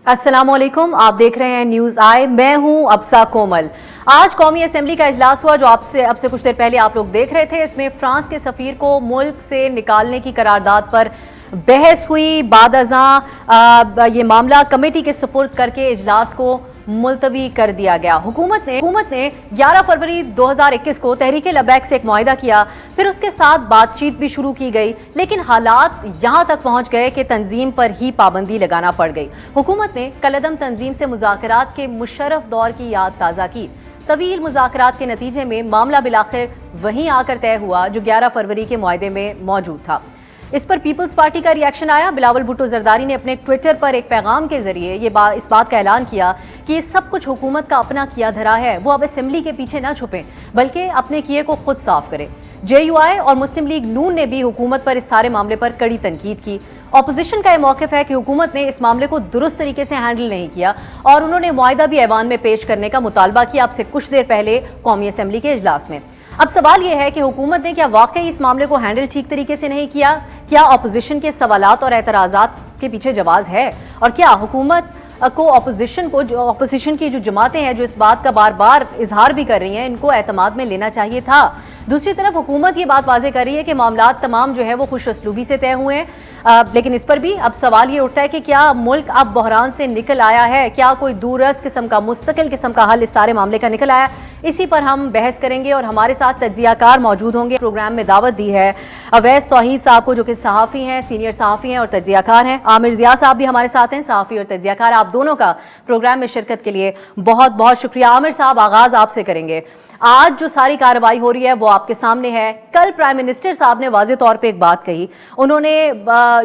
अस्सलामुअलैकुम, आप देख रहे हैं न्यूज़ आई। मैं हूं अब्सा कोमल। आज कौमी असेंबली का इजलास हुआ जो अब से कुछ देर पहले आप लोग देख रहे थे। इसमें फ्रांस के सफीर को मुल्क से निकालने की करारदाद पर बहस हुई। बाद अज़ां ये मामला कमेटी के सुपुर्द करके इजलास को मुलतवी कर दिया गया। हुकूमत ने 11 फरवरी 2021 को तहरीक लबैक से एक मुआहिदा किया, फिर उसके साथ बातचीत भी शुरू की गई, लेकिन हालात यहां तक पहुंच गए कि तंजीम पर ही पाबंदी लगाना पड़ गई। हुकूमत ने कलअदम तंजीम से मुज़ाकरात के मुशर्रफ दौर की याद ताज़ा की। तवील मुज़ाकरात के नतीजे में मामला बिलाखिर वहीं आकर तय हुआ जो 11 फरवरी के मुआहिदे में मौजूद था। इस पर पीपल्स पार्टी का रिएक्शन आया। बिलावल भुट्टो जरदारी ने अपने ट्विटर पर एक पैगाम के जरिए इस बात का ऐलान किया कि ये सब कुछ हुकूमत का अपना किया धरा है, वो अब असेंबली के पीछे ना छुपें बल्कि अपने किए को खुद साफ करें। JUI और मुस्लिम लीग नून ने भी हुकूमत पर इस सारे मामले पर कड़ी तनकीद की। ऑपोजिशन का यह मौक़िफ़ है कि हुकूमत ने इस मामले को दुरुस्त तरीके से हैंडल नहीं किया और उन्होंने मुआहिदा भी ऐवान में पेश करने का मुतालबा किया अब से कुछ देर पहले कौमी असेंबली के इजलास में। अब सवाल यह है कि हुकूमत ने क्या वाकई इस मामले को हैंडल ठीक तरीके से नहीं किया? क्या ऑपोजिशन के सवालात और एतराज़ात के पीछे जवाब है? और क्या हुकूमत को ऑपोजिशन की जो जमातें हैं जो इस बात का बार बार इजहार भी कर रही हैं, इनको एतमाद में लेना चाहिए था? दूसरी तरफ हुकूमत ये बात वाज़ेह कर रही है कि मामलात तमाम जो है वो खुश असलूबी से तय हुए हैं, लेकिन इस पर भी अब सवाल ये उठता है कि क्या मुल्क अब बहरान से निकल आया है? क्या कोई दूरस्त किस्म का मुस्तकिल किस्म का हल इस सारे मामले का निकल आया? इसी पर हम बहस करेंगे और हमारे साथ तज्जियाकार मौजूद होंगे। प्रोग्राम में दावत दी है अवैस तौहीद साहब को जो कि सहाफ़ी हैं, सीनियर सहाफ़ी हैं और तज्जियाकार हैं। आमिर ज़िया साहब भी हमारे साथ हैं, सहाफ़ी और तज्जियाकार। आप दोनों का प्रोग्राम में शिरकत के लिए बहुत बहुत शुक्रिया। आमिर साहब, आगाज़ आपसे करेंगे। आज जो सारी कार्रवाई हो रही है वो आपके सामने है। कल प्राइम मिनिस्टर साहब ने वाज़ेह तौर पे एक बात कही, उन्होंने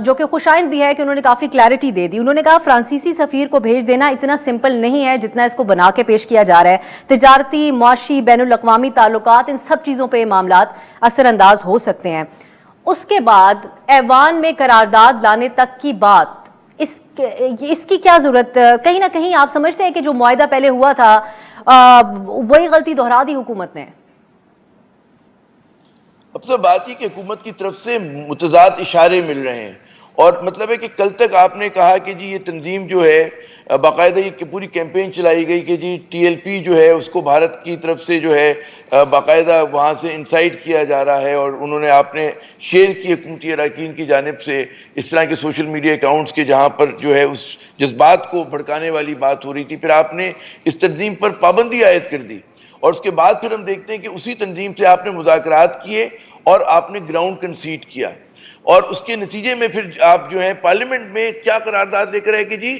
जो कि खुशाइंद भी है कि उन्होंने काफ़ी क्लैरिटी दे दी। उन्होंने कहा फ्रांसीसी सफ़ीर को भेज देना इतना सिंपल नहीं है जितना इसको बना के पेश किया जा रहा है। तिजारती, मुआशी, बैनुल अक़वामी ताल्लुकात, इन सब चीज़ों पर मामलात असरअंदाज हो सकते हैं। उसके बाद ऐवान में करारदाद लाने तक की बात, इसकी क्या जरूरत? कहीं ना कहीं आप समझते हैं कि जो मुआहिदा पहले हुआ था वही गलती दोहरा दी हुकूमत ने? अब सब बात ही कि हुकूमत की तरफ से मुतज़ाद इशारे मिल रहे हैं और मतलब है कि कल तक आपने कहा कि जी ये तंजीम जो है बाकायदा ये पूरी कैंपेन चलाई गई कि जी TLP जो है उसको भारत की तरफ से जो है बाकायदा वहाँ से इंसाइट किया जा रहा है और उन्होंने आपने शेयर किए हुकूमती अरकान की जानिब से इस तरह के सोशल मीडिया अकाउंट्स के जहाँ पर जो है उस जज्बात को भड़काने वाली बात हो रही थी। फिर आपने इस तंजीम पर पाबंदी आयद कर दी और उसके बाद फिर हम देखते हैं कि उसी तंजीम से आपने मुज़ाकरात किए और आपने ग्राउंड कंसीड किया और उसके नतीजे में फिर आप जो है पार्लियामेंट में क्या करारदाद लेकर आए कि जी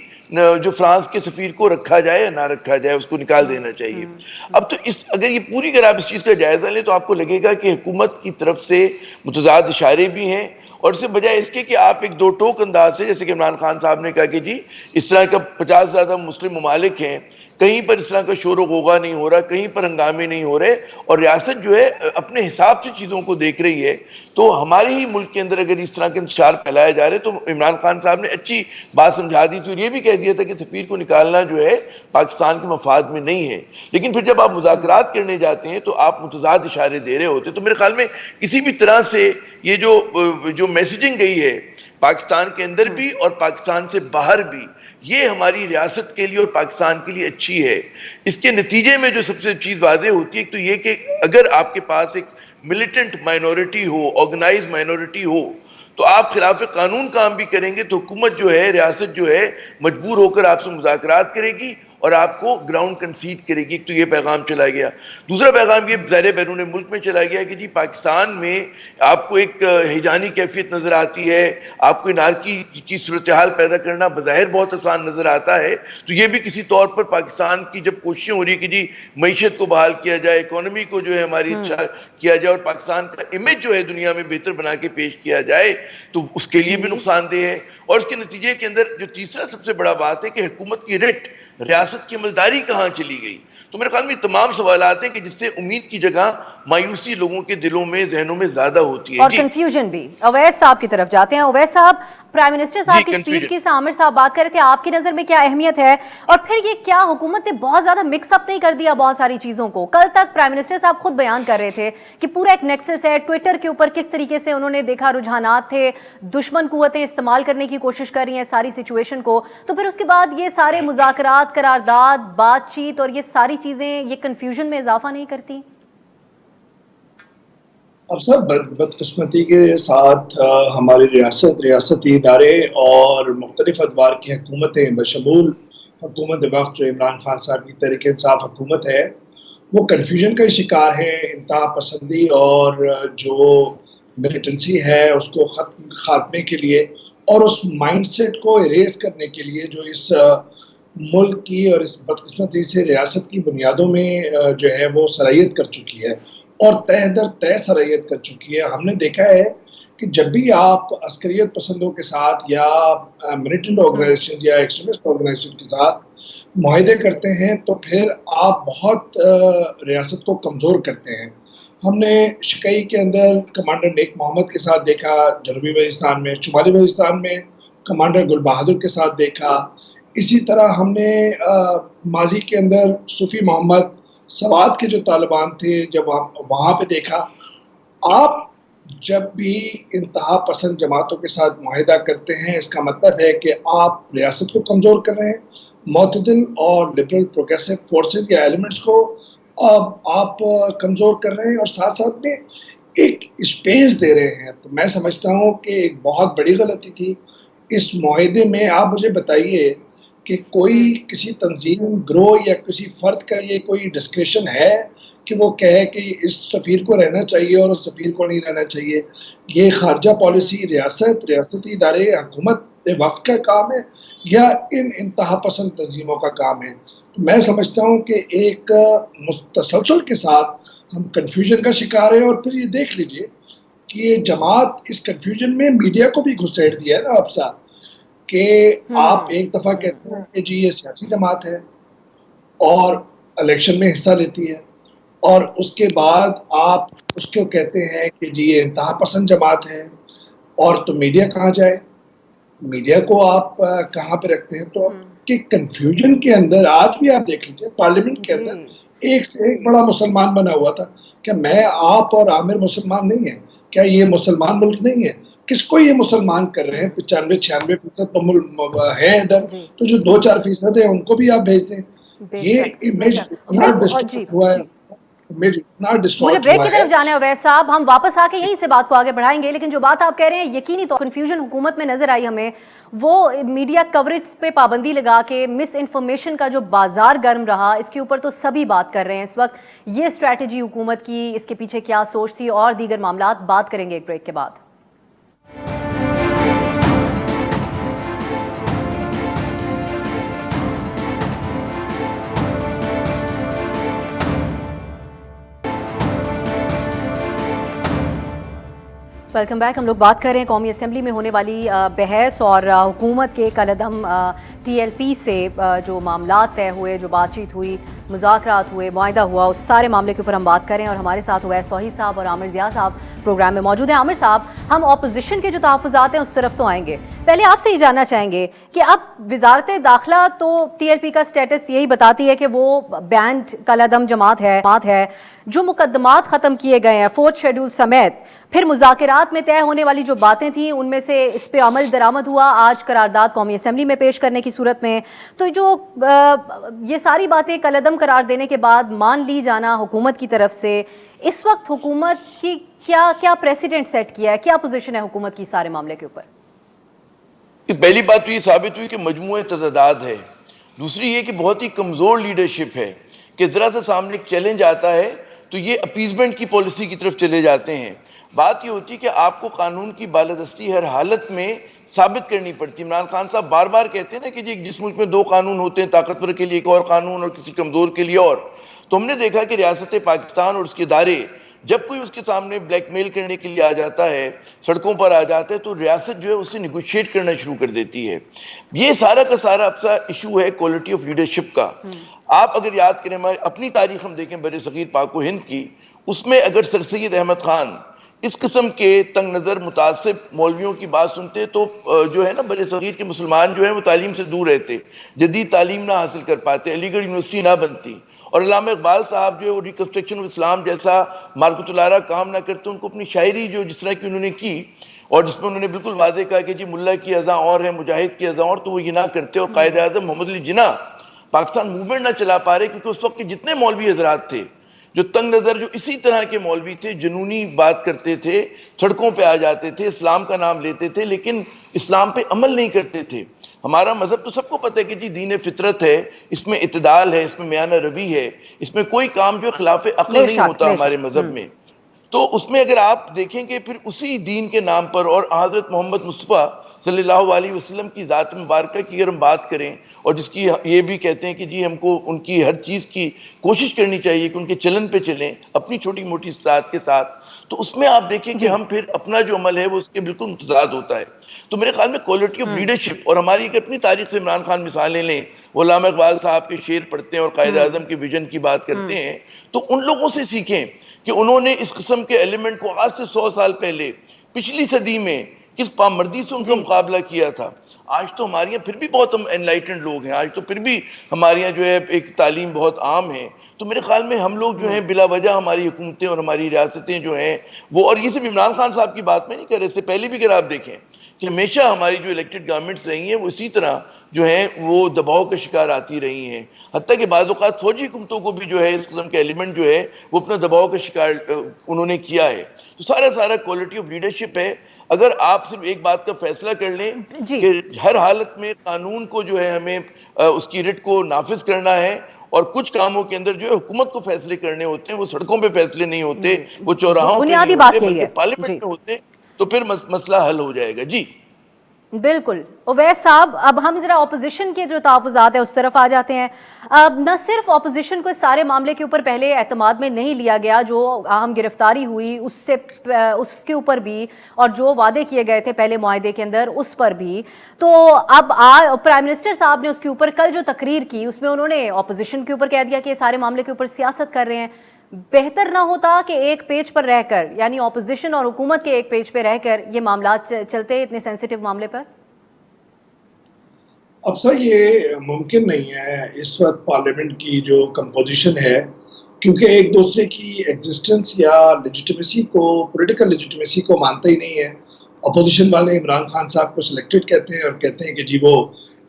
जो फ्रांस के सफीर को रखा जाए या ना रखा जाए, उसको निकाल देना चाहिए। अब तो अगर ये पूरी अगर आप इस चीज़ का जायजा लें तो आपको लगेगा कि हुकूमत की तरफ से मुतज़ाद इशारे भी हैं और इससे बजाय इसके कि आप एक दो टोक अंदाज से, जैसे कि इमरान खान साहब ने कहा कि जी इस तरह का 50 से ज़्यादा मुस्लिम ममालिक हैं, कहीं पर इस तरह का शोर गोगा नहीं हो रहा, कहीं पर हंगामे नहीं हो रहे और रियासत जो है अपने हिसाब से चीज़ों को देख रही है। तो हमारे ही मुल्क के अंदर अगर इस तरह के इंतशार फैलाए जा रहे तो इमरान खान साहब ने अच्छी बात समझा दी थी और ये भी कह दिया था कि सफीर को निकालना जो है पाकिस्तान के मफाद में नहीं है। लेकिन फिर जब आप मुज़ाकरात करने जाते हैं तो आप मुतज़ाद इशारे दे रहे होते। तो मेरे ख्याल में किसी भी तरह से ये जो मैसेजिंग गई है पाकिस्तान के अंदर भी और पाकिस्तान से बाहर भी, ये हमारी रियासत के लिए और पाकिस्तान के लिए अच्छी है। इसके नतीजे में जो सबसे चीज़ वाज़ेह होती है तो ये कि अगर आपके पास एक मिलिटेंट माइनॉरिटी हो, ऑर्गेनाइज माइनॉरिटी हो, तो आप खिलाफ कानून काम भी करेंगे तो हुकूमत जो है, रियासत जो है मजबूर होकर आपसे मुज़ाकरात करेगी और आपको ग्राउंड कंसीड करेगी। तो ये पैगाम चला गया। दूसरा पैगाम ये ज़ाहिर बैरून मुल्क में चला गया कि जी पाकिस्तान में आपको एक हिजानी कैफियत नज़र आती है, आपको नारकी की सूरत हाल पैदा करना बज़ाहिर बहुत आसान नज़र आता है। तो ये भी किसी तौर पर पाकिस्तान की जब कोशिशें हो रही है कि जी मीशत को बहाल किया जाए, इकोनॉमी को जो है हमारी अच्छा किया जाए और पाकिस्तान का इमेज जो है दुनिया में बेहतर बना के पेश किया जाए, तो उसके लिए भी नुकसानदेह है। और इसके नतीजे के अंदर जो तीसरा सबसे बड़ा बात है कि हुकूमत की रिट, रियासत की अमलदारी कहाँ चली गई। तो मेरे ख्याल में तमाम सवाल आते हैं कि जिससे उम्मीद की जगह मायूसी लोगों के दिलों में, जहनों में ज्यादा होती है। और जी कंफ्यूजन भी। अवैस साहब की तरफ जाते हैं। अवैस साहब, प्राइम मिनिस्टर जी, साहब की स्पीच कंफ्यूजन। की आमिर साहब बात कर रहे थे, आपकी नजर में क्या अहमियत है? और फिर ये क्या हुकूमत ने बहुत ज्यादा मिक्सअप नहीं कर दिया बहुत सारी चीजों को? कल तक प्राइम मिनिस्टर साहब खुद बयान कर रहे थे कि पूरा एक नेक्सस है, ट्विटर के ऊपर किस तरीके से उन्होंने देखा रुझानात थे, दुश्मन कुव्वतें इस्तेमाल करने की कोशिश कर रही हैं सारी सिचुएशन को। तो फिर उसके बाद ये सारे मुज़ाकरात, करारदाद, बातचीत और ये सारी चीजें ये कंफ्यूजन में इजाफा नहीं करती? अब सब बदकिस्मती के साथ हमारी रियासती इदारे और मुख्तलिफ अदवार की हुकूमतें बशमूल हुकूमत वक्त जो इमरान खान साहब की तहरीक इंसाफ हुकूमत है, वो कन्फ्यूजन का शिकार है। इंतहा पसंदी और जो मिलिटेंसी है उसको खात्मे के लिए और उस माइंडसेट को इरेज करने के लिए जो इस मुल्क की और इस बदकिस्मती से रियासत की बुनियादों में जो है वो सराहियत कर चुकी है और तह दर तह सराहियत कर चुकी है। हमने देखा है कि जब भी आप अस्करियत पसंदों के साथ या मिलिटेंट ऑर्गेनाइजेशन या एक्सट्रीमिस्ट ऑर्गेनाइजेशन के साथ मुआहदे करते हैं तो फिर आप बहुत रियासत को कमज़ोर करते हैं। हमने शिकई के अंदर कमांडर नेक मोहम्मद के साथ देखा, जनूबी वज़ीरिस्तान में, शुमाली वज़ीरिस्तान में कमांडर गुल बहादुर के साथ देखा। इसी तरह हमने माजी के अंदर सूफी मोहम्मद सवात के जो तालिबान थे जब वहाँ पे देखा। आप जब भी इंतहा पसंद जमातों के साथ मुआहिदा करते हैं इसका मतलब है कि आप रियासत को कमज़ोर कर रहे हैं, मुतदिल और लिबरल प्रोग्रेसिव फोर्सेस या एलिमेंट्स को आप कमज़ोर कर रहे हैं और साथ साथ में एक स्पेस दे रहे हैं। तो मैं समझता हूँ कि एक बहुत बड़ी गलती थी इस मुआहिदे में। आप मुझे बताइए कि कोई किसी तंजीम, ग्रोह या किसी फ़र्द का ये कोई डिस्क्रिप्शन है कि वो कहे कि इस सफ़ीर को रहना चाहिए और उस सफ़ीर को नहीं रहना चाहिए? ये ख़ारजा पॉलिसी रियासती इदारे हुकूमत वक्त का काम है या इन इंतहा पसंद तंजीमों का काम है? तो मैं समझता हूँ कि एक तसलसल के साथ हम कन्फ्यूजन का शिकार हैं। और फिर ये देख लीजिए कि ये जमात इस कन्फ्यूजन में मीडिया को भी घुसेड़ दिया है ना अब साहब, कि आप एक दफ़ा कहते हैं कि जी ये सियासी जमात है और इलेक्शन में हिस्सा लेती है और उसके बाद आप उसको कहते हैं कि जी ये इंतहा पसंद जमात है, और तो मीडिया कहाँ जाए? मीडिया को आप कहाँ पे रखते हैं? तो कि कन्फ्यूजन के अंदर आज भी आप देख लीजिए पार्लियामेंट के अंदर एक से एक बड़ा मुसलमान बना हुआ था। क्या मैं, आप और आमिर मुसलमान नहीं है? क्या ये मुसलमान मुल्क नहीं है? किसको ये मुसलमान कर रहे हैं? 95-96% तो है इधर, तो जो 2-4% है उनको भी आप भेज दें। ये इमेज इतना डिस्टॉर्ट हुआ है, इमेज इतना मुझे डिस्टॉर्ट ब्रेक हुआ की है। तरफ जाना है अवैस साहब, हम वापस आके यहीं से बात को आगे बढ़ाएंगे। लेकिन जो बात आप कह रहे हैं यकीनी तो कंफ्यूजन हुकूमत में नजर आई हमें, वो मीडिया कवरेज पे पाबंदी लगा के मिस इन्फॉर्मेशन का जो बाजार गर्म रहा, इसके ऊपर तो सभी बात कर रहे हैं इस वक्त। ये स्ट्रैटेजी हुकूमत की, इसके पीछे क्या सोच थी और दीगर मामला बात करेंगे एक ब्रेक के बाद। Welcome back. हम लोग बात कर रहे हैं कौमी असेंबली में होने वाली बहस और हुकूमत के कलदम TLP से जो मामला तय हुए, जो बातचीत हुई, मुज़ाकरात हुए, मुआहिदा हुआ, उस सारे मामले के ऊपर हम बात करें। और हमारे साथ उवैस तौहीद साहब और आमिर ज़िया साहब प्रोग्राम में मौजूद हैं। आमिर साहब, हम अपोजिशन के जो तहफ़्फ़ुज़ात हैं उस तरफ तो आएंगे, पहले आपसे ये जानना चाहेंगे कि अब वज़ारत दाखिला तो TLP का स्टेटस यही बताती है कि वो बैंड कलदम जमात है। जो मुकदमात ख़त्म किए गए हैं 4th शेड्यूल समेत, फिर मुज़ाकरात में तय होने वाली जो बातें थी उनमें से इस पे अमल दरामद हुआ आज करारदाद कौमी असेंबली में पेश करने की सूरत में। तो जो ये सारी बातें कलदम करार देने के बाद मान ली जाना हुकूमत की तरफ से, इस वक्त हुकूमत की क्या प्रेसिडेंट सेट किया है, क्या पोजीशन है हुकूमत की सारे मामले के ऊपर? पहली बात तो ये साबित हुई कि मजमूए तजादाद है। दूसरी ये कि बहुत ही कमज़ोर लीडरशिप है कि ज़रा सा सामने एक चैलेंज आता है तो ये अपीजमेंट की पॉलिसी की तरफ चले जाते हैं। बात ये होती है कि आपको कानून की बालादस्ती हर हालत में साबित करनी पड़ती है। इमरान खान साहब बार बार कहते हैं ना कि जी जिस मुल्क में 2 कानून होते हैं, ताकतवर के लिए एक और कानून और किसी कमज़ोर के लिए और। तो हमने देखा कि रियासत पाकिस्तान और उसके इदारे जब कोई उसके सामने ब्लैकमेल करने के लिए आ जाता है, सड़कों पर आ जाता है, तो रियासत जो है उससे निगोशिएट करना शुरू कर देती है। ये सारा का सारा अपना इशू है क्वालिटी ऑफ लीडरशिप का। आप अगर याद करें, हमारी अपनी तारीख हम देखें बड़े सगीर पाक व हिंद की, اس میں اگر سر سید احمد خان اس قسم کے تنگ نظر متعصب مولویوں کی بات سنتے تو جو ہے نا بر صغیر کے مسلمان جو ہیں وہ تعلیم سے دور رہتے، جدید تعلیم نہ حاصل کر پاتے، علی گڑھ یونیورسٹی نہ بنتی، اور علامہ اقبال صاحب جو ہے ریکنسٹرکشن آف اسلام جیسا مارکت الارا کام نہ کرتے، ان کو اپنی شاعری جو جس طرح کی انہوں نے کی اور جس میں انہوں نے بالکل واضح کہا کہ جی ملا کی اذاں اور ہے، مجاہد کی اذاں اور، تو وہ یہ نہ کرتے، اور قائد اعظم محمد علی جناح پاکستان موومنٹ نہ چلا پا رہے، کیونکہ اس وقت کے جتنے مولوی حضرات تھے جو تنگ نظر، جو اسی طرح کے مولوی تھے، جنونی بات کرتے تھے، سڑکوں پہ آ جاتے تھے، اسلام کا نام لیتے تھے لیکن اسلام پہ عمل نہیں کرتے تھے۔ ہمارا مذہب تو سب کو پتہ ہے کہ جی دین فطرت ہے، اس میں اعتدال ہے، اس میں میانہ روی ہے، اس میں کوئی کام جو خلاف عقل بے نہیں شک ہوتا بے ہمارے شک مذہب میں۔ تو اس میں اگر آپ دیکھیں کہ پھر اسی دین کے نام پر اور حضرت محمد مصطفیٰ صلی اللہ علیہ وسلم کی ذات مبارکہ کی اگر ہم بات کریں، اور جس کی یہ بھی کہتے ہیں کہ جی ہم کو ان کی ہر چیز کی کوشش کرنی چاہیے کہ ان کے چلن پہ چلیں اپنی چھوٹی موٹی اصلاحات کے ساتھ، تو اس میں آپ دیکھیں کہ جی ہم پھر اپنا جو عمل ہے وہ اس کے بالکل متضاد ہوتا ہے۔ تو میرے خیال میں کوالٹی آف لیڈرشپ، اور ہماری ایک اپنی تاریخ سے عمران خان مثالیں لیں، وہ علامہ اقبال صاحب کے شعر پڑھتے ہیں اور قائد اعظم کے ویژن کی بات کرتے ہیں، تو ان لوگوں سے سیکھیں کہ انہوں نے اس قسم کے ایلیمنٹ کو آج سے 100 سال پہلے پچھلی صدی میں کس پامردی سے ان کا جی مقابلہ کیا تھا۔ آج تو ہمارے یہاں پھر بھی بہت ہم انلائٹنڈ لوگ ہیں، آج تو پھر بھی ہمارے یہاں جو ہے ایک تعلیم بہت عام ہے، تو میرے خیال میں ہم لوگ جو ہیں بلا وجہ ہماری حکومتیں اور ہماری ریاستیں جو ہیں وہ، اور یہ صرف عمران خان صاحب کی بات میں نہیں کر رہے، اس سے پہلے بھی اگر آپ دیکھیں کہ ہمیشہ ہماری جو الیکٹڈ گورنمنٹس رہی ہیں وہ اسی طرح جو ہیں وہ دباؤ کا شکار آتی رہی ہیں، حتیٰ کہ بعض اوقات فوجی حکومتوں کو بھی جو ہے اس قسم کے ایلیمنٹ جو ہے وہ اپنا دباؤ کا شکار انہوں نے کیا ہے۔ تو سارا کوالٹی آف لیڈرشپ ہے۔ اگر آپ صرف ایک بات کا فیصلہ کر لیں جی کہ ہر حالت میں قانون کو جو ہے ہمیں اس کی رٹ کو نافذ کرنا ہے، اور کچھ کاموں کے اندر جو ہے حکومت کو فیصلے کرنے ہوتے ہیں، وہ سڑکوں پہ فیصلے نہیں ہوتے، وہ چوراہوں پہ نہیں بنیادی ہوتے، بات یہی بلکہ ہے۔ پارلیمنٹ جی میں ہوتے ہیں، تو پھر مسئلہ حل ہو جائے گا۔ جی بالکل اویس صاحب، اب ہم ذرا اپوزیشن کے جو تحفظات ہیں اس طرف آ جاتے ہیں۔ اب نہ صرف اپوزیشن کو اس سارے معاملے کے اوپر پہلے اعتماد میں نہیں لیا گیا، جو اہم گرفتاری ہوئی اس کے اوپر بھی، اور جو وعدے کیے گئے تھے پہلے معاہدے کے اندر اس پر بھی، تو اب پرائم منسٹر صاحب نے اس کے اوپر کل جو تقریر کی اس میں انہوں نے اپوزیشن کے اوپر کہہ دیا کہ یہ سارے معاملے کے اوپر سیاست کر رہے ہیں۔ بہتر نہ ہوتا کہ ایک پیج پر رہ کر، یعنی اپوزیشن اور حکومت کے ایک پیج پہ رہ کر یہ معاملات چلتے اتنے سینسیٹیو معاملے پر؟ اب سر یہ ممکن نہیں ہے اس وقت پارلیمنٹ کی جو کمپوزیشن ہے، کیونکہ ایک دوسرے کی ایگزسٹنس یا لیجیٹیمیسی کو، پولیٹیکل لیجیٹیمیسی کو مانتا ہی نہیں ہے۔ اپوزیشن والے عمران خان صاحب کو سلیکٹڈ کہتے ہیں اور کہتے ہیں کہ جی وہ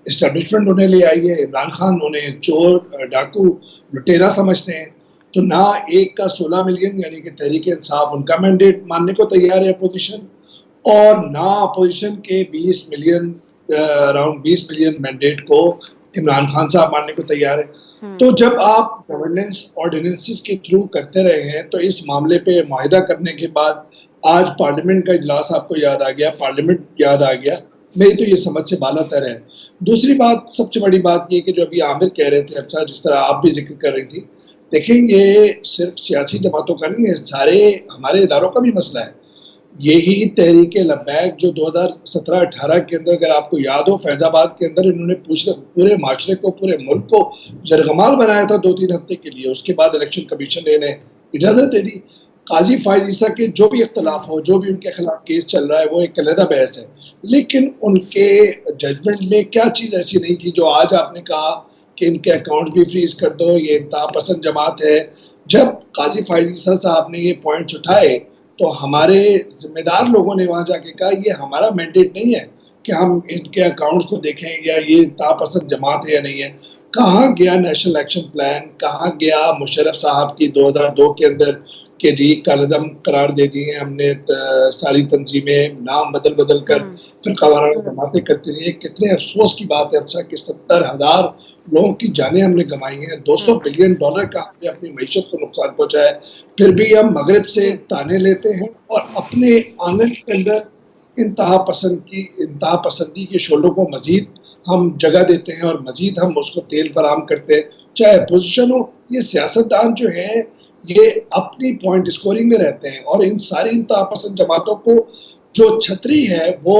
اسٹیبلشمنٹ انہیں لے آئی ہے، عمران خان انہیں چور، ڈاکو، لٹیرا سمجھتے ہیں۔ تو نہ ایک کا 16 ملین یعنی کہ تحریک انصاف ان کا مینڈیٹ ماننے کو تیار ہے اپوزیشن، اور نہ اپوزیشن کے 20 ملین اراؤنڈ 20 ملین مینڈیٹ کو عمران خان صاحب ماننے کو تیار ہے۔ تو جب آپ گورننس آرڈیننسز کے تھرو کرتے رہے ہیں تو اس معاملے پہ معاہدہ کرنے کے بعد آج پارلیمنٹ کا اجلاس آپ کو یاد آ گیا، پارلیمنٹ یاد آ گیا، میری تو یہ سمجھ سے بالا تر ہے۔ دوسری بات، سب سے بڑی بات یہ کہ جو ابھی عامر کہہ رہے تھے، اچھا جس طرح آپ بھی ذکر کر رہی تھی، دیکھیں یہ صرف سیاسی جماعتوں کا نہیں ہے، سارے ہمارے اداروں کا بھی مسئلہ ہے۔ یہی تحریک لبیک جو 2017-18 کے اندر اگر آپ کو یاد ہو، فیض آباد کے اندر انہوں نے پورے معاشرے کو، پورے ملک کو جرغمال بنایا تھا 2-3 ہفتے کے لیے، اس کے بعد الیکشن کمیشن نے اجازت دے دی۔ قاضی فائز عیسیٰ کے جو بھی اختلاف ہو، جو بھی ان کے خلاف کیس چل رہا ہے، وہ ایک علیحدہ بحث ہے، لیکن ان کے ججمنٹ میں کیا چیز ایسی نہیں تھی جو آج آپ نے کہا کہ ان کے اکاؤنٹ بھی فریز کر دو، یہ انتہا پسند جماعت ہے۔ جب قاضی فائز عیسیٰ صاحب نے یہ پوائنٹس اٹھائے تو ہمارے ذمہ دار لوگوں نے وہاں جا کے کہا یہ ہمارا مینڈیٹ نہیں ہے کہ ہم ان کے اکاؤنٹس کو دیکھیں یا یہ انتہا پسند جماعت ہے یا نہیں ہے۔ کہاں گیا نیشنل ایکشن پلان، کہاں گیا مشرف صاحب کی 2002 کے اندر کہ جی کالعدم قرار دے دی ہیں ہم نے ساری تنظیمیں، نام بدل کر فرقہ وارانہ جماعتیں کرتی رہی ہیں۔ کتنے افسوس کی بات ہے اچھا کہ 70,000 لوگوں کی جانیں ہم نے گنوائی ہیں، $200 بلین کا ہم نے اپنی معیشت کو نقصان پہنچایا ہے، پھر بھی ہم مغرب سے تانے لیتے ہیں اور اپنے آنگن کے اندر انتہا پسندی کے شعلوں کو مزید ہم جگہ دیتے ہیں اور مزید ہم اس کو تیل فراہم کرتے ہیں۔ چاہے اپوزیشن ہو، یہ سیاستدان جو ہیں یہ اپنی پوائنٹ اسکورنگ میں رہتے ہیں، اور ان ساری انتہا پسند جماعتوں کو جو چھتری ہے وہ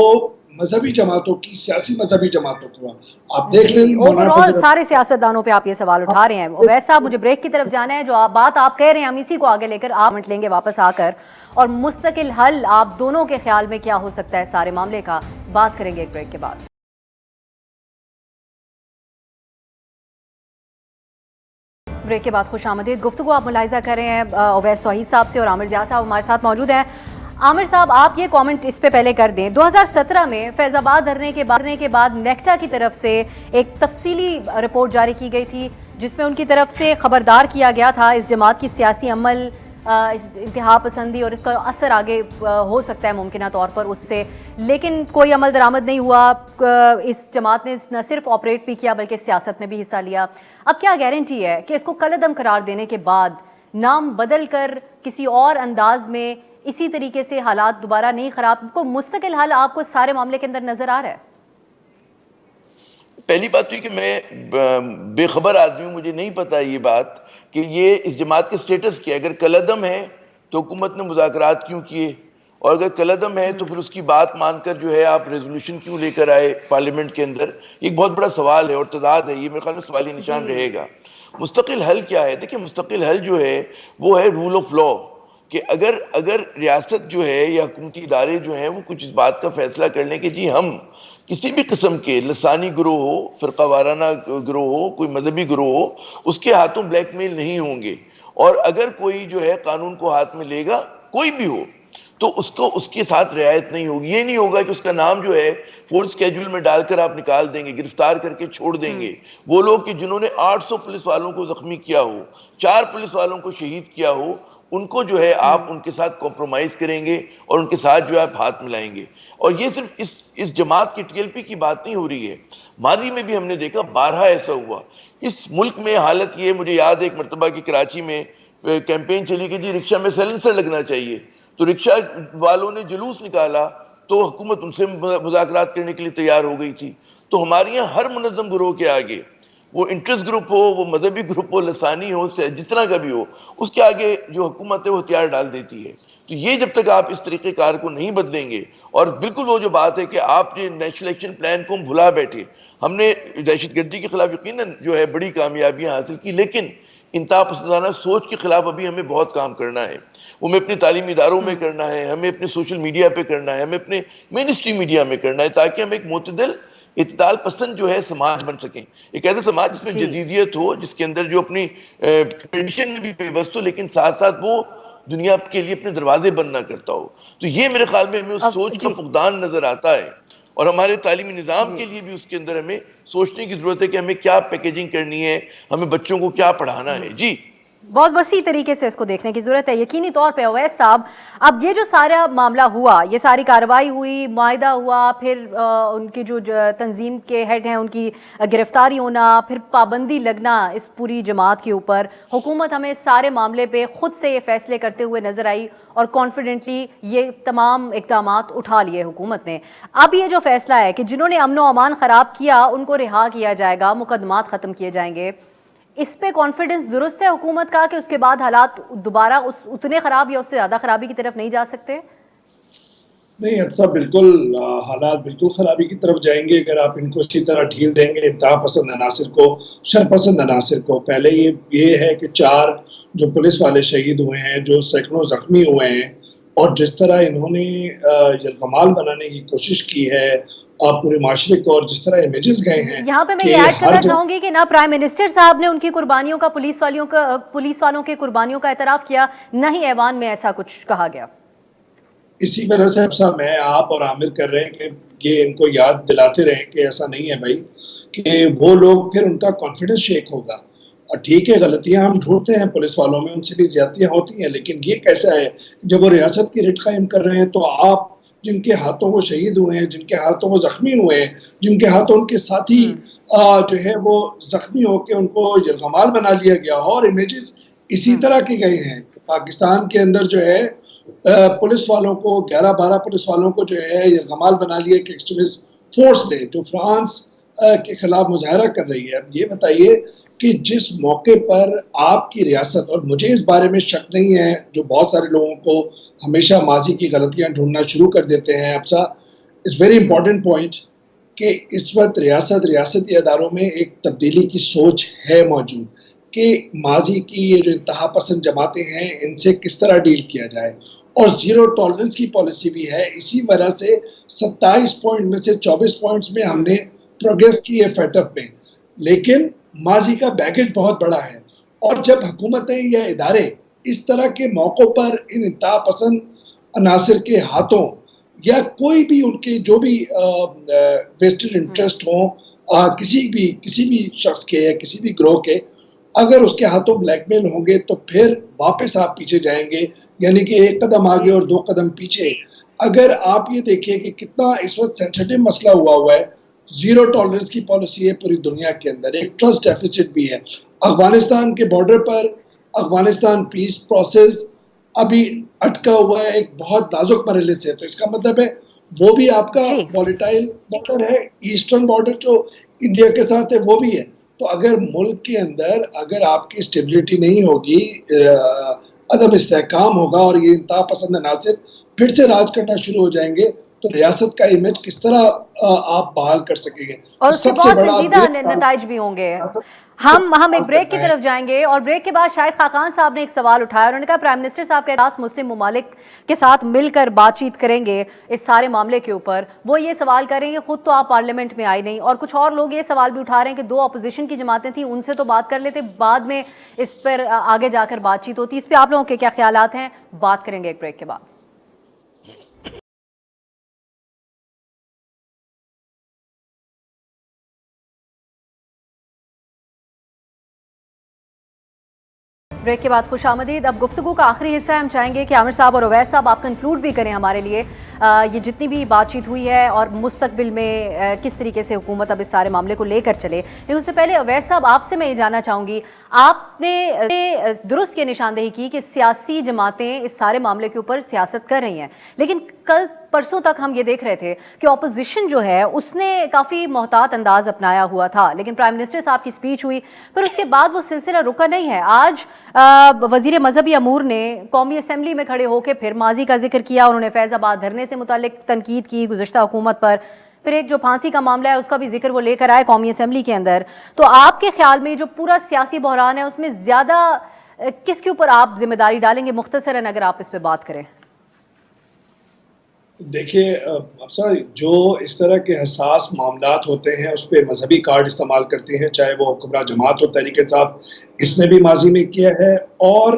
मजहबी जमातों की, सियासी मजहबी जमातों को। आप देख लें मौलाना ओवरऑल फजल सारे सियासतदानों पे आप ये सवाल उठा रहे हैं। वैसे साहब मुझे ब्रेक की तरफ जाना है। जो आप बात आप कह रहे हैं हम इसी को आगे लेकर आप मिनट लेंगे वापस आकर, और मुस्तकिल हल आप दोनों के ख्याल में क्या हो सकता है सारे मामले का, बात करेंगे एक ब्रेक के बाद। ब्रेक के बाद खुश आमदीद। गुफ्तगू आप मुलाहिजा कर रहे हैं अवैस तौहीद साहब से, और आमिर ज़िया साहब हमारे साथ मौजूद हैं। आमिर साहब, आप ये कमेंट इस पे पहले कर दें। 2017 में फैज़ाबाद धरने के बाद नेक्टा की तरफ से एक तफसीली रिपोर्ट जारी की गई थी, जिसमें उनकी तरफ से खबरदार किया गया था इस जमात की सियासी अमल, इंतहा पसंदी और इसका असर आगे हो सकता है मुमकिन तौर पर उससे, लेकिन कोई अमल दरामद नहीं हुआ। इस जमात ने न सिर्फ ऑपरेट भी किया बल्कि सियासत में भी हिस्सा लिया। अब क्या गारंटी है कि इसको कलअदम करार देने के बाद नाम बदल कर किसी और अंदाज में इसी तरीके से हालात दोबारा नहीं खराब, को मुस्तकिल हल आपको सारे मामले के अंदर नजर आ रहा है? पहली बात तो कि मैं बेखबर आदमी हूं, मुझे नहीं पता ये बात कि ये इस जमात के स्टेटस क्या है। अगर कलअदम है तो हुकूमत ने मुज़ाकरात क्यों किए, और अगर कलअदम है तो फिर उसकी बात मानकर जो है आप रेजोल्यूशन क्यों लेकर आए पार्लियामेंट के अंदर। एक बहुत बड़ा सवाल है और तजाद है, ये मेरे ख्याल में सवाली निशान रहेगा। मुस्तकिल हल क्या है? देखिए, मुस्तकिल हल जो है वो है रूल ऑफ लॉ, कि अगर रियासत जो है या हुकूमती इदारे जो हैं वो कुछ इस बात का फैसला कर लें कि जी हम किसी भी किस्म के लसानी ग्रोह हो, फ़िरका वाराना ग्रोह हो, कोई मजहबी ग्रोह हो, उसके हाथों ब्लैकमेल नहीं होंगे, और अगर कोई जो है कानून को हाथ में लेगा, कोई भी हो, तो उसको उसके साथ रियायत नहीं होगी। ये नहीं होगा कि उसका नाम जो है फोर्स स्केड्यूल में डालकर आप निकाल देंगे, गिरफ्तार करके छोड़ देंगे। वो लोग कि जिन्होंने 800 पुलिस वालों को जख्मी किया हो, 4 पुलिस वालों को शहीद किया हो, उनको जो है आप उनके साथ कॉम्प्रोमाइज करेंगे और उनके साथ जो है आप हाथ मिलाएंगे। और ये सिर्फ इस जमात की टीएलपी की बात नहीं हो रही है, माजी में भी हमने देखा 12 ऐसा हुआ इस मुल्क में। हालत ये, मुझे याद है एक मरतबा की कराची में कैंपेन चली कि जी रिक्शा में साइलेंसर लगना चाहिए, तो रिक्शा वालों ने जुलूस निकाला, तो हुकूमत उनसे मुज़ाकरात करने के लिए तैयार हो गई थी। तो हमारे यहाँ हर मुनज़्ज़म गिरोह के आगे, वो इंटरेस्ट ग्रुप हो, वो मजहबी ग्रुप हो, लसानी हो, जिस तरह का भी हो, उसके आगे जो हुकूमत है वो हथियार डाल देती है। तो ये जब तक आप इस तरीके कार को नहीं बदलेंगे, और बिल्कुल वो जो बात है कि आप ये नेशनल एक्शन प्लान को हम भुला बैठे, हमने दहशतगर्दी के खिलाफ यकीनन जो है बड़ी कामयाबियां हासिल की, लेकिन इंतहा पसंदाना सोच के खिलाफ अभी हमें बहुत काम करना है। वो हमें अपने तालीमी इदारों में करना है, हमें अपने सोशल मीडिया पे करना है, हमें अपने मेन स्ट्रीम मीडिया में करना है, ताकि हम एक मुतदल इत्ताल पसंद जो है समाज बन सकें। एक ऐसा समाज जिसमें जदीदियत हो, जिसके अंदर जो अपनी ट्रेडिशन में भी पेवस्त हो, लेकिन साथ साथ वो दुनिया के लिए अपने दरवाजे बंद ना करता हो। तो ये मेरे ख्याल में हमें उस सोच का फुकदान नजर आता है, और हमारे तालीमी निज़ाम के लिए भी उसके अंदर हमें सोचने की जरूरत है कि हमें क्या पैकेजिंग करनी है, हमें बच्चों को क्या पढ़ाना है। जी, बहुत वसी तरीके से इसको देखने की जरूरत है यकीनी तौर पे। अवैस साहब, अब ये जो सारा मामला हुआ, ये सारी कार्रवाई हुई, मुआहिदा हुआ, फिर उनकी जो तंजीम के हेड हैं उनकी गिरफ्तारी होना, फिर पाबंदी लगना इस पूरी जमात के ऊपर, हुकूमत हमें सारे मामले पे खुद से ये फैसले करते हुए नजर आई और कॉन्फिडेंटली ये तमाम इक़दामात उठा लिए हुकूमत ने। अब ये जो फैसला है कि जिन्होंने अमन व अमान ख़राब किया उनको रिहा किया जाएगा, मुकदमात ख़त्म किए जाएंगे, इस पे कॉन्फिडेंस दुरुस्त है हुकूमत का कि उसके बाद हालात दोबारा उतने खराब या उससे ज्यादा खराबी की तरफ नहीं जा सकते? नहीं, अब सब बिल्कुल हालात बिल्कुल खराबी की तरफ जाएंगे अगर आप इनको इसी तरह ढील देंगे इंतहा पसंद अनासिर को, शरपसंद अनासिर को। पहले ये है कि 4 जो पुलिस वाले शहीद हुए हैं, जो सैकड़ों जख्मी हुए हैं, और जिस तरह इन्होंने यलगमाल बनाने की कोशिश की है पूरे माशरे को, और जिस तरह इमेजेस गए हैं। यहाँ पे मैं ये ऐड करना चाहूंगी कि ना प्राइम मिनिस्टर साहब ने उनकी कुर्बानियों का, पुलिस वालों के कुर्बानियों का एतराफ किया, न ही ऐवान में ऐसा कुछ कहा गया। इसी वजह से अब साहब मैं, आप और आमिर कर रहे हैं कि ये इनको याद दिलाते रहें कि ऐसा नहीं है भाई, कि वो लोग फिर उनका कॉन्फिडेंस शेक होगा। और ठीक है, गलतियां हम ढूंढते हैं पुलिस वालों में, उनसे भी ज्यादतियां होती हैं, लेकिन ये कैसा है जब वो रियासत की रिट कायम कर रहे हैं, तो आप जिनके हाथों वो शहीद हुए हैं, जिनके हाथों वो जख्मी हुए हैं, जिनके हाथों उनके साथी जो है वो जख्मी होकर उनको यलगमाल बना लिया गया, और इमेजेस इसी तरह के गए हैं। पाकिस्तान के अंदर जो है पुलिस वालों को, 11-12 पुलिस वालों को जो है यलगमाल बना लिया कि एक्सट्रीमिस्ट फोर्स ने, जो फ्रांस के खिलाफ मुजाहरा कर रही है। अब ये बताइए कि जिस मौके पर आपकी रियासत, और मुझे इस बारे में शक नहीं है, जो बहुत सारे लोगों को हमेशा माजी की गलतियां ढूंढना शुरू कर देते हैं, अब اٹس ویری امپورٹنٹ پوائنٹ کہ اس وقت ریاستی اداروں میں ایک تبدیلی کی سوچ ہے موجود کہ ماضی کی یہ جو انتہا پسند جماعتیں ہیں ان سے کس طرح ڈیل کیا جائے، اور زیرو ٹالرنس کی پالیسی بھی ہے. اسی وجہ سے 27 پوائنٹ میں سے 24 پوائنٹس میں ہم نے پروگریس کی ہے فیٹ اپ میں. لیکن ماضی کا بیگیج بہت بڑا ہے، اور جب حکومتیں یا ادارے اس طرح کے موقعوں پر ان انتہا پسند عناصر کے ہاتھوں یا کوئی بھی ان کے جو بھی ویسٹڈ انٹرسٹ ہوں کسی بھی شخص کے یا کسی بھی گروہ کے، اگر اس کے ہاتھوں بلیک میل ہوں گے تو پھر واپس آپ پیچھے جائیں گے، یعنی کہ ایک قدم آگے اور 2 قدم پیچھے. اگر آپ یہ دیکھیں کہ کتنا اس وقت سینسیٹیو مسئلہ ہوا ہے، زیرو ٹالرنس کی پالیسی ہے پوری دنیا کے اندر، ایک ٹرسٹ ڈیفیسٹ بھی ہے افغانستان کے بارڈر پر. افغانستان پیس پروسیس ابھی اٹکا ہوا ہے ایک بہت نازک مرحلے سے، تو اس کا مطلب ہے وہ بھی آپ کا جی والیٹائل بارڈر ہے. ایسٹرن بارڈر جو انڈیا کے ساتھ ہے وہ بھی ہے. تو اگر ملک کے اندر اگر آپ کی اسٹیبلٹی نہیں ہوگی، عدم استحکام ہوگا اور یہ انتہا پسند عناصر پھر سے راج کرنا شروع ہو جائیں گے، تو ریاست کا امیج کس طرح آپ بحال کر سکیں گے؟ اور تو اس کے سب سے بہت بڑا سنجیدہ گرفت نتائج بھی ہوں گے. ریاست ہم ایک کو بریک کی کرنا ہے. طرف جائیں گے، اور بریک کے بعد شاہد خاقان صاحب نے ایک سوال اٹھایا. انہوں نے کہا پرائم منسٹر صاحب کے پاس مسلم ممالک کے ساتھ مل کر بات چیت کریں گے اس سارے معاملے کے اوپر. وہ یہ سوال کریں گے خود تو آپ پارلیمنٹ میں آئی نہیں، اور کچھ اور لوگ یہ سوال بھی اٹھا رہے ہیں کہ 2 اپوزیشن کی جماعتیں تھیں، ان سے تو بات کر لیتے، بعد میں اس پر آگے جا کر بات چیت ہوتی. اس پہ آپ لوگوں کے کیا خیالات ہیں؟ بات کریں گے ایک بریک کے بعد. بریک کے بعد خوش آمدید. اب گفتگو کا آخری حصہ ہے. ہم چاہیں گے کہ عامر صاحب اور اویس صاحب آپ کنکلوڈ بھی کریں ہمارے لیے یہ جتنی بھی بات چیت ہوئی ہے، اور مستقبل میں کس طریقے سے حکومت اب اس سارے معاملے کو لے کر چلے. لیکن اس سے پہلے اویس صاحب آپ سے میں یہ جاننا چاہوں گی، آپ نے درست یہ نشاندہی کی کہ سیاسی جماعتیں اس سارے معاملے کے اوپر سیاست کر رہی ہیں، لیکن کل پرسوں تک ہم یہ دیکھ رہے تھے کہ اپوزیشن جو ہے اس نے کافی محتاط انداز اپنایا ہوا تھا. لیکن پرائم منسٹر صاحب کی سپیچ ہوئی، پھر اس کے بعد وہ سلسلہ رکا نہیں ہے. آج وزیر مذہبی امور نے قومی اسمبلی میں کھڑے ہو کے پھر ماضی کا ذکر کیا. انہوں نے فیض آباد دھرنے سے متعلق تنقید کی گزشتہ حکومت پر. پھر ایک جو پھانسی کا معاملہ ہے اس کا بھی ذکر وہ لے کر آئے قومی اسمبلی کے اندر. تو آپ کے خیال میں جو پورا سیاسی بحران ہے اس میں زیادہ کس کے اوپر آپ ذمہ داری ڈالیں گے؟ مختصراً اگر آپ اس پہ بات کریں. دیکھیے افسر، جو اس طرح کے حساس معاملات ہوتے ہیں اس پہ مذہبی کارڈ استعمال کرتے ہیں، چاہے وہ حکمراں جماعت ہو تحریک انصاف، اس نے بھی ماضی میں کیا ہے اور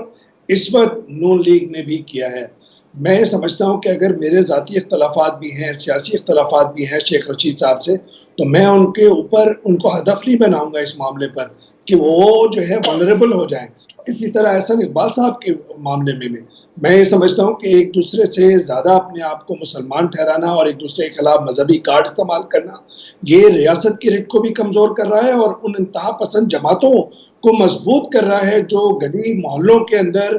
اس وقت نون لیگ نے بھی کیا ہے. میں یہ سمجھتا ہوں کہ اگر میرے ذاتی اختلافات بھی ہیں، سیاسی اختلافات بھی ہیں شیخ رشید صاحب سے، تو میں ان کے اوپر ان کو ہدف نہیں بناؤں گا اس معاملے پر کہ وہ جو ہے ونریبل ہو جائیں. اسی طرح احسن اقبال صاحب کے معاملے میں یہ سمجھتا ہوں کہ ایک دوسرے سے زیادہ اپنے آپ کو مسلمان ٹھہرانا اور ایک دوسرے کے خلاف مذہبی کارڈ استعمال کرنا یہ ریاست کی ریٹ کو بھی کمزور کر رہا ہے اور ان انتہا پسند جماعتوں کو مضبوط کر رہا ہے جو گلی محلوں کے اندر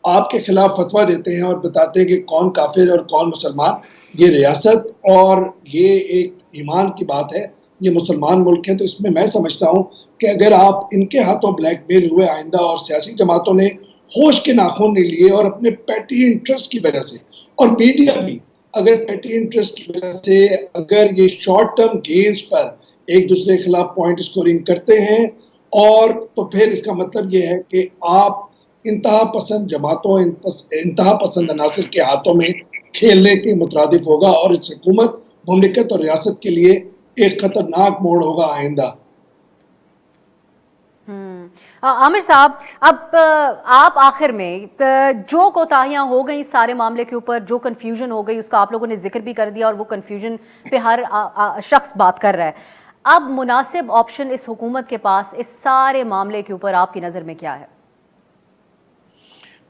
آپ کے خلاف فتویٰ دیتے ہیں اور بتاتے ہیں کہ کون کافر اور کون مسلمان. یہ ریاست اور یہ ایک ایمان کی بات ہے، یہ مسلمان ملک ہیں. تو اس میں سمجھتا ہوں کہ اگر آپ ان کے ہاتھوں بلیک میل ہوئے آئندہ اور سیاسی جماعتوں نے ہوش کے ناخن نہیں لیے اور اپنے پیٹی انٹرسٹ کی وجہ سے، اور میڈیا بھی اگر پیٹی انٹرسٹ کی وجہ سے اگر یہ شارٹ ٹرم گینز پر ایک دوسرے کے خلاف پوائنٹ اسکورنگ کرتے ہیں، اور تو پھر اس کا مطلب یہ ہے کہ آپ انتہا پسند جماعتوں انتہا پسند عناصر کے ہاتھوں میں کھیلنے کے مترادف ہوگا، اور اس حکومت مملکت اور ریاست کے لیے ایک خطرناک موڑ ہوگا آئندہ. عامر صاحب، اب آپ آخر میں جو کوتاہیاں ہو گئیں اس سارے معاملے کے اوپر، جو کنفیوژن ہو گئی اس کا آپ لوگوں نے ذکر بھی کر دیا، اور وہ کنفیوژن پہ ہر شخص بات کر رہا ہے. اب مناسب آپشن اس حکومت کے پاس اس سارے معاملے کے اوپر آپ کی نظر میں کیا ہے؟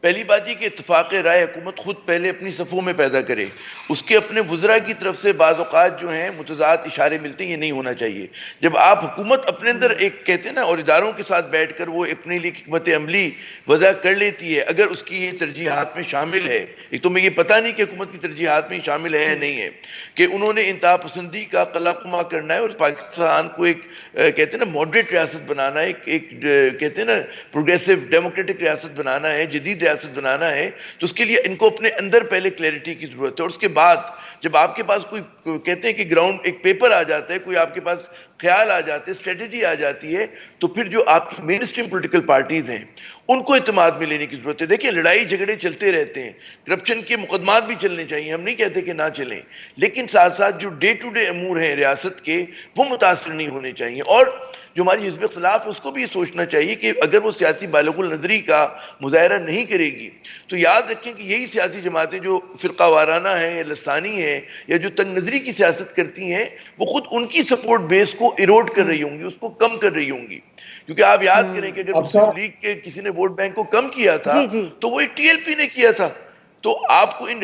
پہلی بات یہ کہ اتفاق رائے حکومت خود پہلے اپنی صفوں میں پیدا کرے. اس کے اپنے وزراء کی طرف سے بعض اوقات جو ہیں متضاد اشارے ملتے ہیں، یہ نہیں ہونا چاہیے. جب آپ حکومت اپنے اندر ایک کہتے ہیں نا، اور اداروں کے ساتھ بیٹھ کر وہ اپنے لیے حکمت عملی وضع کر لیتی ہے، اگر اس کی یہ ترجیحات میں شامل ہے، ایک تو میں یہ پتہ نہیں کہ حکومت کی ترجیحات میں شامل ہے یا نہیں ہے، کہ انہوں نے انتہا پسندی کا قلمہ کرنا ہے اور پاکستان کو ایک کہتے ہیں نا ماڈریٹ ریاست بنانا ہے، ایک کہتے ہیں نا پروگریسو ڈیموکریٹک ریاست بنانا ہے، جدید ریاست بنانا ہے، تو اس کے لیے ان کو اپنے اندر پہلے کلیئرٹی کی ضرورت ہے. اور اس کے بعد جب آپ کے پاس کوئی کہتے ہیں کہ گراؤنڈ ایک پیپر آ جاتا ہے, کوئی آپ کے پاس خیال آ جاتے ہیں, اسٹریٹجی آ جاتی ہے, تو پھر جو آپ کی مین اسٹریم پولیٹیکل پارٹیز ہیں ان کو اعتماد میں لینے کی ضرورت ہے. دیکھیں لڑائی جھگڑے چلتے رہتے ہیں, کرپشن کے مقدمات بھی چلنے چاہیے, ہم نہیں کہتے کہ نہ چلیں, لیکن ساتھ ساتھ جو ڈے ٹو ڈے امور ہیں ریاست کے وہ متاثر نہیں ہونے چاہیے. اور جو ہماری حزب اختلاف اس کو بھی یہ سوچنا چاہیے کہ اگر وہ سیاسی بالغ النظری کا مظاہرہ نہیں کرے گی تو یاد رکھیں کہ یہی سیاسی جماعتیں جو فرقہ وارانہ ہیں یا لسانی ہیں یا جو تنگ نظری کی سیاست کرتی ہیں وہ خود ان کی سپورٹ بیس کو ایروڈ کر رہی ہوں گی, اس کو کم کر رہی ہوں گی. کیونکہ آپ یاد کریں کہ اگر مسلم لیگ کے کسی نے ووٹ بینک کو کم کیا تھا تو وہ ٹی ایل پی نے کیا تھا. تو آپ کو ان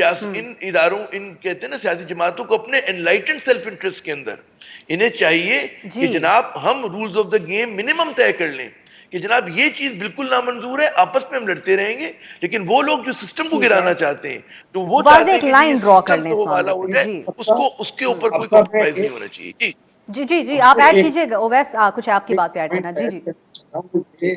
اداروں, ان کہتے ہیں نا سیاسی جماعتوں کو اپنے انلائٹنڈ سیلف انٹرسٹ کے اندر انہیں چاہیے کہ جناب ہم rules of the game minimum طے کر لیں کہ جناب یہ چیز بالکل نامنظور ہے, آپس میں ہم لڑتے رہیں گے, لیکن وہ لوگ جو سسٹم کو گرانا چاہتے ہیں تو وہ چاہتے ہیں کہ یہ سسٹم تو والا ہو جائے, اس کے اوپر کوئی کمپرومائز نہیں ہونا چاہیے. جی آپ ایڈ کیجئے گا اویس, کچھ آپ کی بات پہ ایڈ کرنا. جی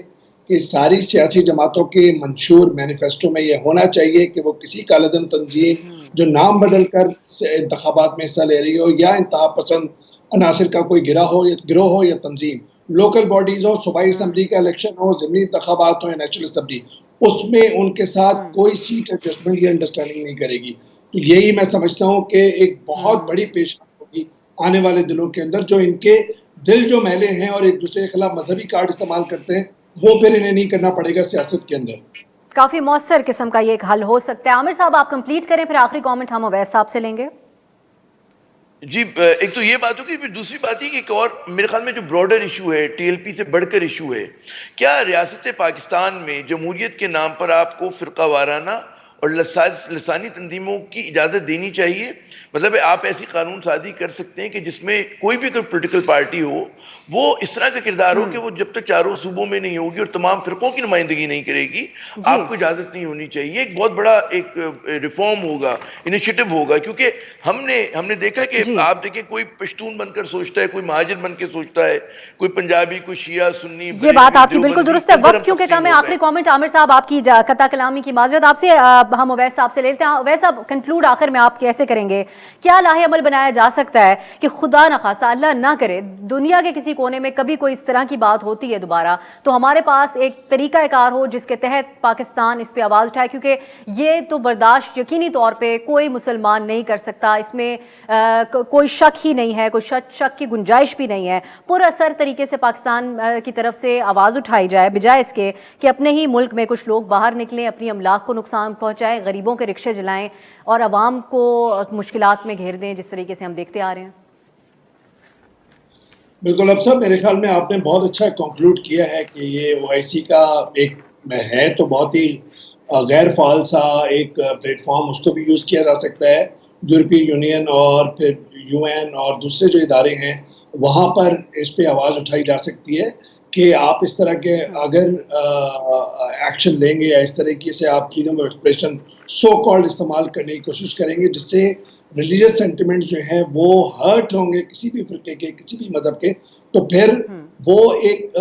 کہ ساری سیاسی جماعتوں کے منشور مینیفیسٹو میں یہ ہونا چاہیے کہ وہ کسی کالعدم تنظیم جو نام بدل کر انتخابات میں حصہ لے رہی ہو یا انتہا پسند عناصر کا کوئی گروہ ہو یا تنظیم, لوکل باڈیز ہو, صوبائی اسمبلی کا الیکشن ہو, ضمنی انتخابات ہو یا نیشنل اسمبلی, اس میں ان کے ساتھ کوئی سیٹ ایڈجسٹمنٹ یا انڈرسٹینڈنگ نہیں کرے گی. تو یہی میں سمجھتا ہوں کہ ایک بہت بڑی پیشرفت ہوگی آنے والے دنوں کے اندر. جو ان کے دل جو میلے ہیں اور ایک دوسرے کے خلاف مذہبی کارڈ استعمال کرتے ہیں وہ پھر انہیں نہیں کرنا پڑے گا سیاست کے اندر. کافی مؤثر قسم کا یہ ایک حل ہو سکتا ہے. عامر صاحب آپ کمپلیٹ کریں, پھر آخری کامنٹ ہم اویس صاحب سے لیں گے. جی ایک تو یہ بات ہوگی, پھر دوسری بات یہ کہ ایک اور میرے خیال میں جو براڈر ایشو ہے, ٹی ایل پی سے بڑھ کر ایشو ہے, کیا ریاست پاکستان میں جمہوریت کے نام پر آپ کو فرقہ وارانہ اور لسانی تنظیموں کی اجازت دینی چاہیے؟ مطلب آپ ایسی قانون سازی کر سکتے ہیں کہ جس میں کوئی بھی پولیٹیکل پارٹی ہو وہ اس طرح کا کردار ہو کہ وہ جب تک چاروں صوبوں میں نہیں ہوگی اور تمام فرقوں کی نمائندگی نہیں کرے گی آپ کو اجازت نہیں ہونی چاہیے. ایک بہت بڑا ایک ریفارم ہوگا, انیشیٹو ہوگا, کیونکہ ہم نے دیکھا کہ آپ دیکھیں کوئی پشتون بن کر سوچتا ہے, کوئی مہاجر بن کے سوچتا ہے, کوئی پنجابی, کوئی شیعہ, سنی. یہ بات آپ کی بالکل درست ہے. وقت کیونکہ کم ہے, آخری کامنٹ عامر صاحب آپ کی قطع کلامی کی معذرت, آپ سے ہم اویس صاحب سے لیتے ہیں. اویس صاحب کنکلوڈ آخر میں آپ کیسے کریں گے, کیا لاہے عمل بنایا جا سکتا ہے کہ خدا نخواستہ اللہ نہ کرے دنیا کے کسی کونے میں کبھی کوئی اس طرح کی بات ہوتی ہے دوبارہ تو ہمارے پاس ایک طریقہ کار ہو جس کے تحت پاکستان اس پہ آواز اٹھائے, کیونکہ یہ تو برداشت یقینی طور پہ کوئی مسلمان نہیں کر سکتا, اس میں کوئی شک ہی نہیں ہے, کوئی شک کی گنجائش بھی نہیں ہے. پر اثر طریقے سے پاکستان کی طرف سے آواز اٹھائی جائے بجائے اس کے کہ اپنے ہی ملک میں کچھ لوگ باہر نکلیں, اپنی املاک کو نقصان پہنچائیں, غریبوں کے رکشے جلائیں اور عوام کو مشکلات میں گھیر دیں, جس طریقے سے ہم دیکھتے آ رہے ہیں. بالکل اب صاحب, میرے خیال میں آپ نے بہت اچھا کنکلوڈ کیا ہے کہ یہ او آئی سی کا ایک ہے تو بہت ہی غیر فعال سا ایک پلیٹ فارم, اس کو بھی یوز کیا جا سکتا ہے. یورپی یونین اور پھر یو این اور دوسرے جو ادارے ہیں وہاں پر اس پہ آواز اٹھائی جا سکتی ہے کہ آپ اس طرح کے اگر ایکشن لیں گے یا اس طریقے سے آپ freedom of expression so called استعمال کرنے کی کوشش کریں گے جس سے ریلیجیس سینٹیمنٹ جو ہیں وہ ہرٹ ہوں گے کسی بھی فرقے کے, کسی بھی مذہب کے, تو پھر وہ ایک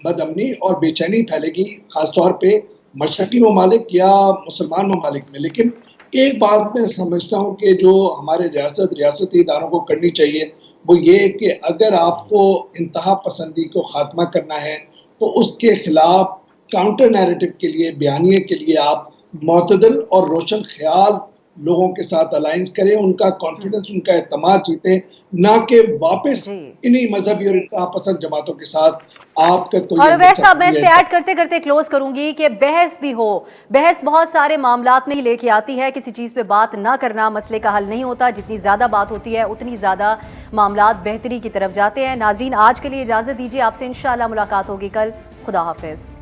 بد امنی اور بے چینی پھیلے گی, خاص طور پہ مشرقی ممالک یا مسلمان ممالک میں. لیکن ایک بات میں سمجھتا ہوں کہ جو ہمارے ریاستی اداروں کو کرنی چاہیے وہ یہ کہ اگر آپ کو انتہا پسندی کو خاتمہ کرنا ہے تو اس کے خلاف کاؤنٹر نیریٹو کے لیے, بیانیے کے لیے آپ معتدل اور روشن خیال لوگوں کے ساتھ الائنس کریں, ان کا کانفیڈنس, ان کا اعتماد جیتے, نہ کہ واپس انہی مذہبی اور انتہا پسند جماعتوں کے ساتھ آپ کا کوئی. اور ویسا میں اس پہ ایڈ کرتے کرتے کلوز کروں گی کہ بحث بھی ہو, بحث بہت سارے معاملات میں ہی لے کے آتی ہے, کسی چیز پہ بات نہ کرنا مسئلے کا حل نہیں ہوتا, جتنی زیادہ بات ہوتی ہے اتنی زیادہ معاملات بہتری کی طرف جاتے ہیں. ناظرین آج کے لیے اجازت دیجیے, آپ سے انشاءاللہ ملاقات ہوگی کل. خدا حافظ.